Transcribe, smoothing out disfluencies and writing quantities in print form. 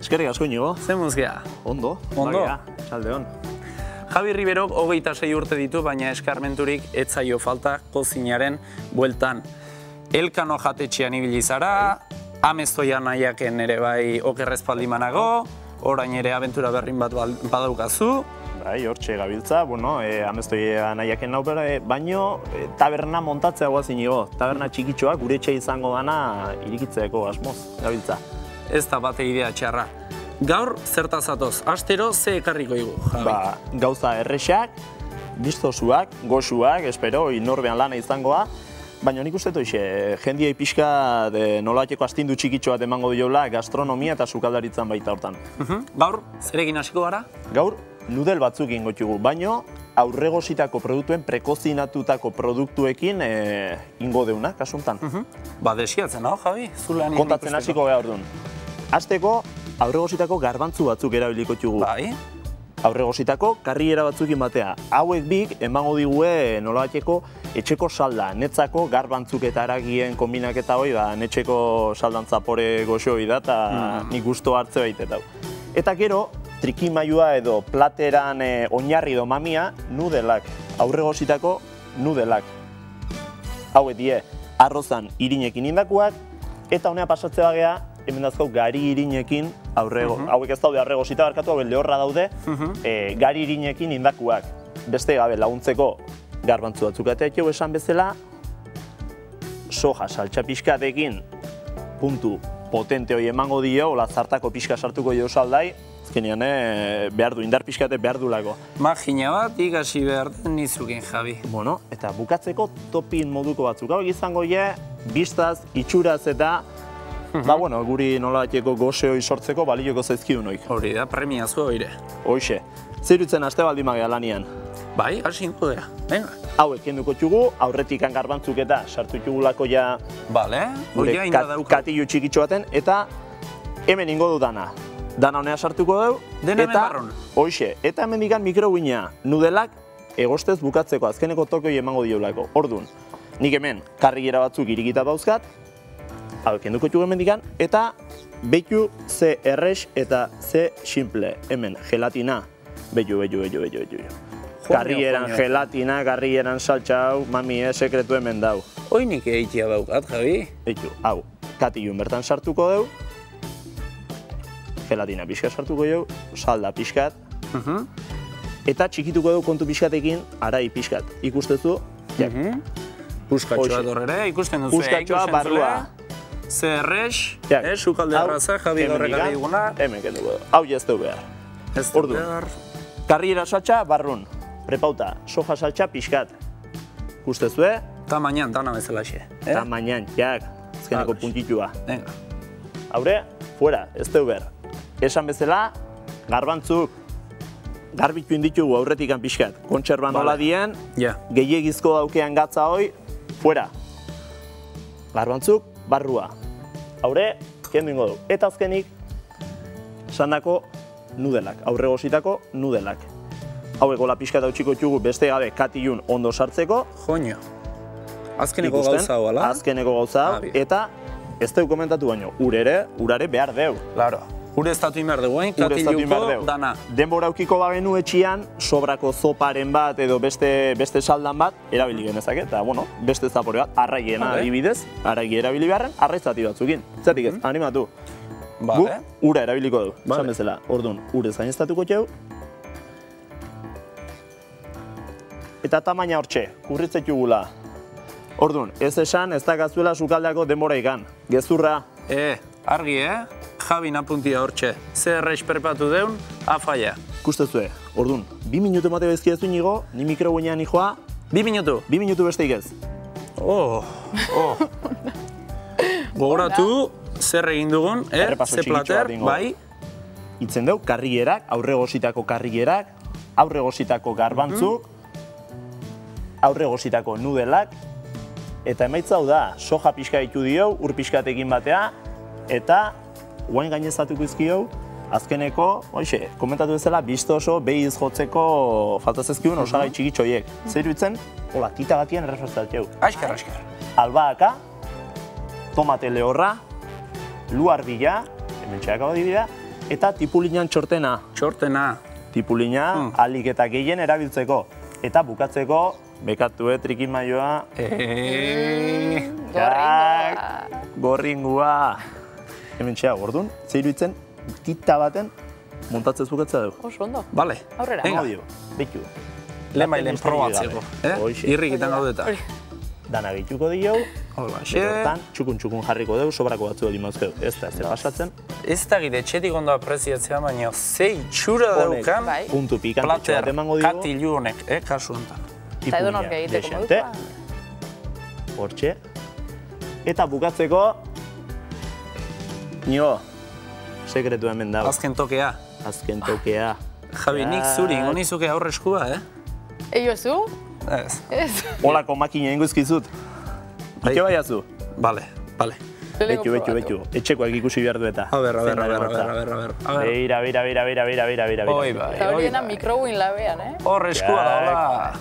Eskerrik asko Inigo. Ze muzgia? Ondo. Ondo. Txaldeon. Javi Riberok 26 urte ditu, baina eskarmenturik ez zaio falta kozinaren bueltan. Elkano jatetxean ibili zara, Amestoia nahiaken ere bai okerrezpaldimanago, orain ere abentura berrin bat badaukazu. Bai, hortxe gabiltza, Amestoia nahiaken nau baino taberna montatzea guaz Inigo. Taberna txikitxoak gure etxe izango dana irikitzeeko asmoz gabiltza. Ez da bate idea txarra. Gaur zertaz atoz, astero ze ekarriko igu, Javi? Gauza errexak, biztosuak, goxuak, espero, norbean lana izangoa, baina nik uste toixe, jendiei pixka nolaateko astindu txikitxo bat emango diola gastronomia eta sukaldaritzan baita hortan. Gaur, zerekin hasiko gara? Gaur, nudel batzuk ingo txugu, baino aurregositako produktuen, prekozinatutako produktuekin ingo deuna, kasuntan. Desiatzen, no, Javi? Kontatzen hasiko gara orduan. Azteko, aurregositako garbantzu batzuk erabiliko txugu. Bai. Aurregositako karriera batzukin batea. Hauek bik emango digue nolabateko etxeko salda. Netzako garbantzuk eta haragien kombinaketa hoi, netxeko saldan zapore goxo hoi da, eta nik gusto hartze baita. Eta gero, trikimailua edo plateran oinarri do mamia, nudelak. Aurregositako nudelak. Hauek die, arrozan irinekin indakuak, eta honea pasatze bagea, hemen dazkau gari irinekin, hauek ez daude arregosita barkatu, hauek lehorra daude, gari irinekin indakuak. Beste gabe laguntzeko garbantzu batzuk ateatxeu esan bezala, soja saltxa pixkatekin puntu potente hori emango dio, ola zartako pixka sartuko jo saldai, azkenean behar du, indar pixkate behar du lago. Magina bat ikasi behar nizukin, Javi. Bueno, eta bukatzeko topin moduko batzuk. Hauek izango je, biztaz, itxuraz eta guri nolabateko goxe hori sortzeko balioko zaizkidun hoik. Hori da, premiazko hoire. Hoixe. Zeirutzen aste baldin magea lanian. Bai, hasi ingo dira. Venga. Hauek kenduko txugu, aurretikan garbantzuk eta sartu txugulako ja gure katillu txikitxo baten, eta hemen ingo du dana. Dana honea sartuko dugu. Dena hemen barron. Hoixe. Eta hemen dikan mikrogina nudelak egostez bukatzeko azkeneko tokoi emango diolako. Orduan, nik hemen karriera batzuk irikita dauzkat, hauek kenduko txugu hemen dikan, eta behitu ze errex eta ze simple. Hemen, gelatina, behitu. Karrieran gelatina, karrieran saltxa hau, mami, sekretu hemen dau. Hoinik eitia daukat, Javi? Behitu, hau, katillun bertan sartuko dugu, gelatina pixka sartuko dugu, salda pixkat, eta txikituko dugu kontu pixkatekin, arai pixkat. Ikustezu, Puskatxoa dorrere, ikusten duzu. Puskatxoa barrua. Zerrex, sukalde arraza, Javi gaurreka diguna. Hemen kenduko dugu. Hau jazteu behar. Ez du behar. Karriera saltxa barrun. Prepauta, soja saltxa pixkat. Ikustezue. Tamainan, dana bezala xe. Tamainan, jak. Azkeneko puntitua. Venga. Haure, fuera, ez deu behar. Esan bezala, garbantzuk. Garbitu inditugu aurretikan pixkat. Kontserban nola dien, gehiagizko daukean gatza hoi, fuera. Garbantzuk, barrua. Haure, kendu ingo du. Eta azkenik, sandako nudelak, aurregositako nudelak. Hauek gola pixkat hau txugu beste gabe katillun ondo sartzeko. Joño. Azkeneko gauza hau, ala? Azkeneko gauza hau, eta ez deu komentatu baino, urare behar deu. Claro. Ure estatu inber dugu, katilluko dana. Denbora aukiko bagenu etxian, sobrako zoparen bat edo beste saldan bat, erabili genezake, eta beste zapore bat, arraiena adibidez, arraigi erabili beharren, arraizati batzukin. Zatik ez, animatu. Gu, ura erabiliko du, esan bezala. Orduan, urez gaineztatuko txeu. Eta tamaina hortxe, kurritzetu gula. Orduan, ez esan, ez dakazuela sukaldeako denbora ikan. Gezurra. Argi, Javi napuntia hortxe. Zer prepatu deun, afaia. Kustezue, orduan, 2 minutu emate bezkidezu inigo, ni mikroguinean nijoa. 2 minutu? 2 minutu besteik ez. Gogoratu, zer egin dugun, ze plater, bai? Itzen dugu, karrierak, aurregositako karrierak, aurregositako garbantzuk, aurregositako nudelak, eta emaitza hau da, soja pixka ditu dio, ur pixkatekin batea, eta guain gainezatuko izkio, azkeneko, komentatu bezala, biztoso, behiz jotzeko faltazezkiun osagai txikitxoiek. Zer dutzen, hola, tita batien errefrestatzeu. Aizkar. Albaaka, tomate lehorra, luarbila, hemen txeakaba dibida, Eta tipulinan txortena. Txortena. Tipulina alik eta gehien erabiltzeko. Eta bukatzeko, bekatu trikimaioa. Gorringua. Hemen txea, gordun, zeiruitzen, tita baten, montatzez bukatzea dugu. Oso ondo. Bale. Aurrera. Bitu. Lehen probatzeko. Irrik eta gaudeta. Dana gehituko digu. Hortxe. Hortan, txukun jarriko dugu, sobrako batzu hori mazkeu. Ez da, ez da pasatzen. Ez da gide, txetik ondo apreziatzea, baina zei txura daukan puntu pikantitxo bat emango digu. katilu honek, kasu honetan. Eta edo nork egiteko modua. Hortxe. Eta bukatzeko, nio, sekretu hemen dago. Azken tokea. Azken tokea. Javi, nik zuri, ingo nizuke aurre eskua, Eio zu? Ez. Ez. Olako makina inguzkizut. Ito baiazu? Bale. Betu. Etxekoak ikusi behar du eta. A ber. Beira. Oi, bai. Eta horiena mikrobuin labean, Hor eskua daula.